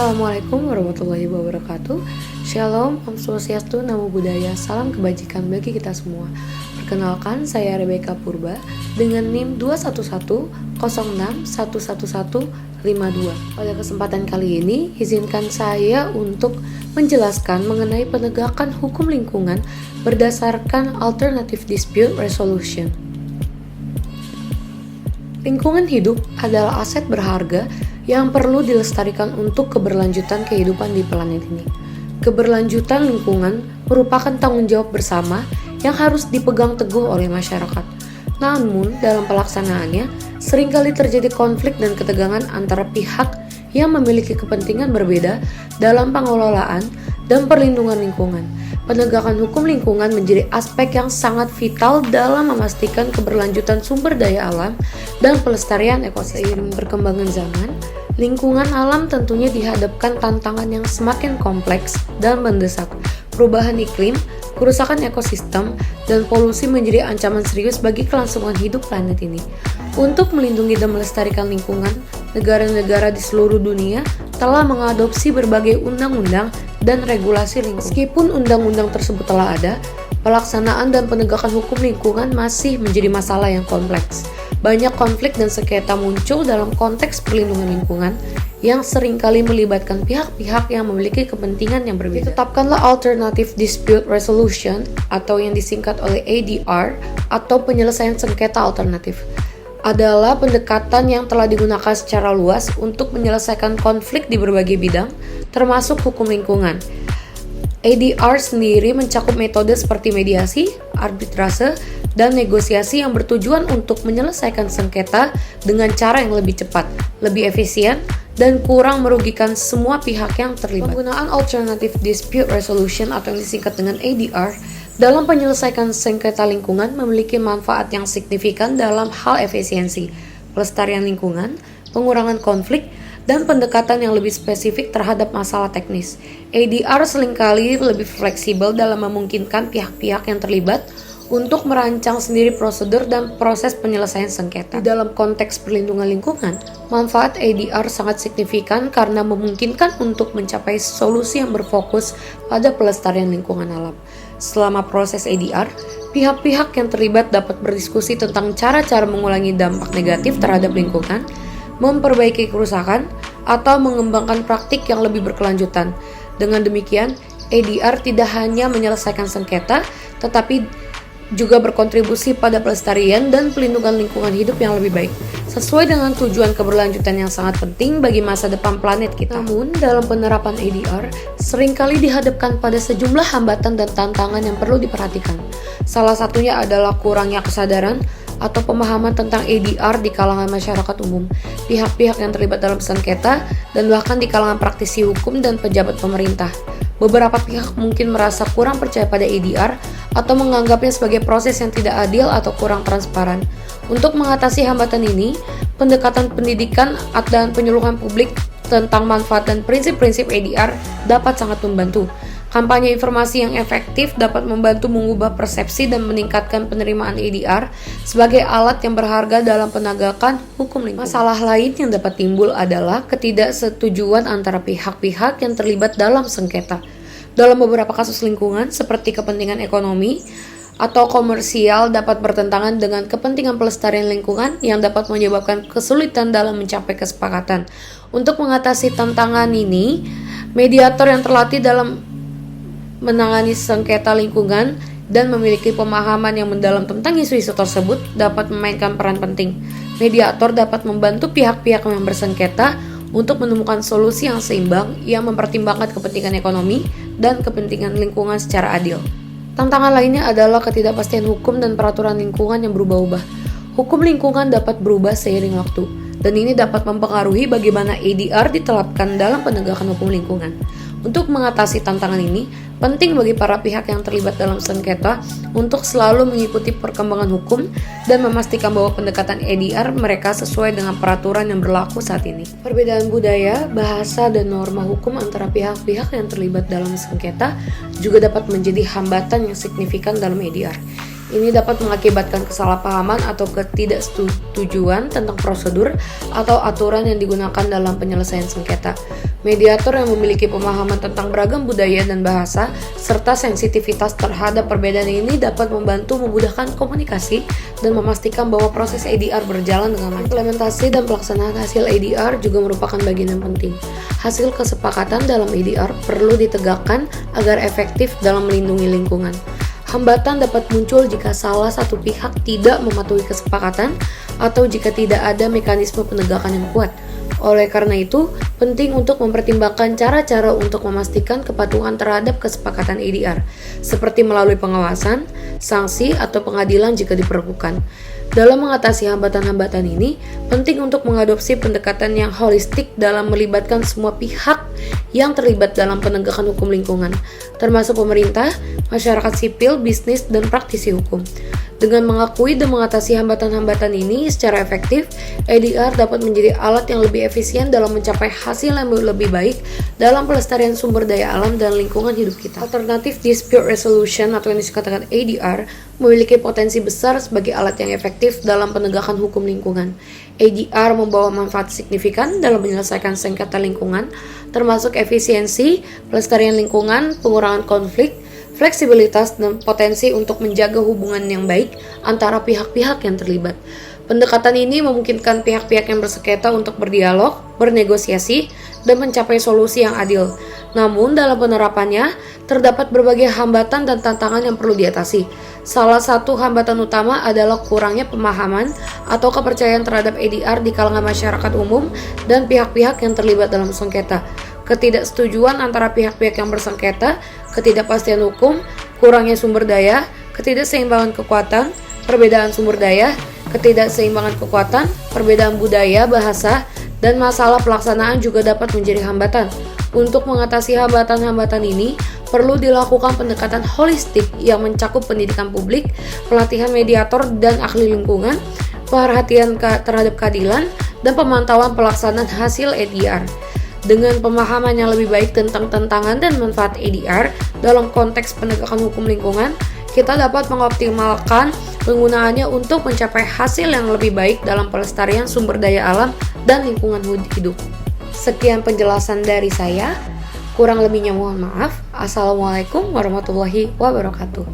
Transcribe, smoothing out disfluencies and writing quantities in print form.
Assalamualaikum warahmatullahi wabarakatuh. Shalom, Om Swastiastu, Namo Buddhaya, salam kebajikan bagi kita semua. Perkenalkan, saya Rebecca Purba dengan NIM 21106111152. Pada kesempatan kali ini, izinkan saya untuk menjelaskan mengenai penegakan hukum lingkungan berdasarkan Alternative Dispute Resolution. Lingkungan hidup adalah aset berharga yang perlu dilestarikan untuk keberlanjutan kehidupan di planet ini. Keberlanjutan lingkungan merupakan tanggung jawab bersama yang harus dipegang teguh oleh masyarakat. Namun, dalam pelaksanaannya, seringkali terjadi konflik dan ketegangan antara pihak yang memiliki kepentingan berbeda dalam pengelolaan dan perlindungan lingkungan. Penegakan hukum lingkungan menjadi aspek yang sangat vital dalam memastikan keberlanjutan sumber daya alam dan pelestarian ekosistem. Seiring perkembangan zaman, lingkungan alam tentunya dihadapkan tantangan yang semakin kompleks dan mendesak. Perubahan iklim, kerusakan ekosistem, dan polusi menjadi ancaman serius bagi kelangsungan hidup planet ini. Untuk melindungi dan melestarikan lingkungan, negara-negara di seluruh dunia telah mengadopsi berbagai undang-undang dan regulasi lingkungan. Meskipun undang-undang tersebut telah ada, pelaksanaan dan penegakan hukum lingkungan masih menjadi masalah yang kompleks. Banyak konflik dan sengketa muncul dalam konteks perlindungan lingkungan yang seringkali melibatkan pihak-pihak yang memiliki kepentingan yang berbeda. Ditetapkanlah Alternative Dispute Resolution atau yang disingkat oleh ADR atau penyelesaian sengketa alternatif. Adalah pendekatan yang telah digunakan secara luas untuk menyelesaikan konflik di berbagai bidang, termasuk hukum lingkungan. ADR sendiri mencakup metode seperti mediasi, arbitrase, dan negosiasi yang bertujuan untuk menyelesaikan sengketa dengan cara yang lebih cepat, lebih efisien, dan kurang merugikan semua pihak yang terlibat. Penggunaan Alternative Dispute Resolution atau yang disingkat dengan ADR dalam penyelesaian sengketa lingkungan memiliki manfaat yang signifikan dalam hal efisiensi, pelestarian lingkungan, pengurangan konflik, dan pendekatan yang lebih spesifik terhadap masalah teknis. ADR seringkali lebih fleksibel dalam memungkinkan pihak-pihak yang terlibat untuk merancang sendiri prosedur dan proses penyelesaian sengketa. Di dalam konteks perlindungan lingkungan, manfaat ADR sangat signifikan karena memungkinkan untuk mencapai solusi yang berfokus pada pelestarian lingkungan alam. Selama proses ADR, pihak-pihak yang terlibat dapat berdiskusi tentang cara-cara mengurangi dampak negatif terhadap lingkungan, memperbaiki kerusakan, atau mengembangkan praktik yang lebih berkelanjutan. Dengan demikian, ADR tidak hanya menyelesaikan sengketa, tetapi juga berkontribusi pada pelestarian dan pelindungan lingkungan hidup yang lebih baik, sesuai dengan tujuan keberlanjutan yang sangat penting bagi masa depan planet kita. Namun, dalam penerapan ADR, seringkali dihadapkan pada sejumlah hambatan dan tantangan yang perlu diperhatikan. Salah satunya adalah kurangnya kesadaran atau pemahaman tentang ADR di kalangan masyarakat umum, pihak-pihak yang terlibat dalam sengketa, dan bahkan di kalangan praktisi hukum dan pejabat pemerintah. Beberapa pihak mungkin merasa kurang percaya pada ADR atau menganggapnya sebagai proses yang tidak adil atau kurang transparan. Untuk mengatasi hambatan ini, pendekatan pendidikan dan penyuluhan publik tentang manfaat dan prinsip-prinsip ADR dapat sangat membantu. Kampanye informasi yang efektif dapat membantu mengubah persepsi dan meningkatkan penerimaan ADR sebagai alat yang berharga dalam penegakan hukum lingkungan. Masalah lain yang dapat timbul adalah ketidaksetujuan antara pihak-pihak yang terlibat dalam sengketa. Dalam beberapa kasus lingkungan, seperti kepentingan ekonomi atau komersial dapat bertentangan dengan kepentingan pelestarian lingkungan yang dapat menyebabkan kesulitan dalam mencapai kesepakatan. Untuk mengatasi tantangan ini, mediator yang terlatih dalam menangani sengketa lingkungan dan memiliki pemahaman yang mendalam tentang isu-isu tersebut dapat memainkan peran penting. Mediator dapat membantu pihak-pihak yang bersengketa untuk menemukan solusi yang seimbang yang mempertimbangkan kepentingan ekonomi dan kepentingan lingkungan secara adil. Tantangan lainnya adalah ketidakpastian hukum dan peraturan lingkungan yang berubah-ubah. Hukum lingkungan dapat berubah seiring waktu, dan ini dapat mempengaruhi bagaimana ADR diterapkan dalam penegakan hukum lingkungan. Untuk mengatasi tantangan ini, penting bagi para pihak yang terlibat dalam sengketa untuk selalu mengikuti perkembangan hukum dan memastikan bahwa pendekatan ADR mereka sesuai dengan peraturan yang berlaku saat ini. Perbedaan budaya, bahasa, dan norma hukum antara pihak-pihak yang terlibat dalam sengketa juga dapat menjadi hambatan yang signifikan dalam ADR. Ini dapat mengakibatkan kesalahpahaman atau ketidaksetujuan tentang prosedur atau aturan yang digunakan dalam penyelesaian sengketa. Mediator yang memiliki pemahaman tentang beragam budaya dan bahasa, serta sensitivitas terhadap perbedaan ini dapat membantu memudahkan komunikasi dan memastikan bahwa proses ADR berjalan dengan lancar. Implementasi dan pelaksanaan hasil ADR juga merupakan bagian yang penting. Hasil kesepakatan dalam ADR perlu ditegakkan agar efektif dalam melindungi lingkungan. Hambatan dapat muncul jika salah satu pihak tidak mematuhi kesepakatan atau jika tidak ada mekanisme penegakan yang kuat. Oleh karena itu, penting untuk mempertimbangkan cara-cara untuk memastikan kepatuhan terhadap kesepakatan ADR, seperti melalui pengawasan, sanksi, atau pengadilan jika diperlukan. Dalam mengatasi hambatan-hambatan ini, penting untuk mengadopsi pendekatan yang holistik dalam melibatkan semua pihak yang terlibat dalam penegakan hukum lingkungan, termasuk pemerintah, masyarakat sipil, bisnis, dan praktisi hukum. Dengan mengakui dan mengatasi hambatan-hambatan ini secara efektif, ADR dapat menjadi alat yang lebih efisien dalam mencapai hasil yang lebih baik dalam pelestarian sumber daya alam dan lingkungan hidup kita. Alternatif Dispute Resolution atau yang disebut ADR memiliki potensi besar sebagai alat yang efektif dalam penegakan hukum lingkungan. ADR membawa manfaat signifikan dalam menyelesaikan sengketa lingkungan, termasuk efisiensi, pelestarian lingkungan, pengurangan konflik, fleksibilitas, dan potensi untuk menjaga hubungan yang baik antara pihak-pihak yang terlibat. Pendekatan ini memungkinkan pihak-pihak yang bersengketa untuk berdialog, bernegosiasi, dan mencapai solusi yang adil. Namun, dalam penerapannya, terdapat berbagai hambatan dan tantangan yang perlu diatasi. Salah satu hambatan utama adalah kurangnya pemahaman atau kepercayaan terhadap ADR di kalangan masyarakat umum dan pihak-pihak yang terlibat dalam sengketa. Ketidaksetujuan antara pihak-pihak yang bersengketa, ketidakpastian hukum, kurangnya sumber daya, ketidakseimbangan kekuatan, perbedaan sumber daya, ketidakseimbangan kekuatan, perbedaan budaya, bahasa, dan masalah pelaksanaan juga dapat menjadi hambatan. Untuk mengatasi hambatan-hambatan ini, perlu dilakukan pendekatan holistik yang mencakup pendidikan publik, pelatihan mediator dan ahli lingkungan, perhatian terhadap keadilan, dan pemantauan pelaksanaan hasil ADR. Dengan pemahaman yang lebih baik tentang tantangan dan manfaat ADR dalam konteks penegakan hukum lingkungan, kita dapat mengoptimalkan penggunaannya untuk mencapai hasil yang lebih baik dalam pelestarian sumber daya alam dan lingkungan hidup. Sekian penjelasan dari saya, kurang lebihnya mohon maaf. Assalamualaikum warahmatullahi wabarakatuh.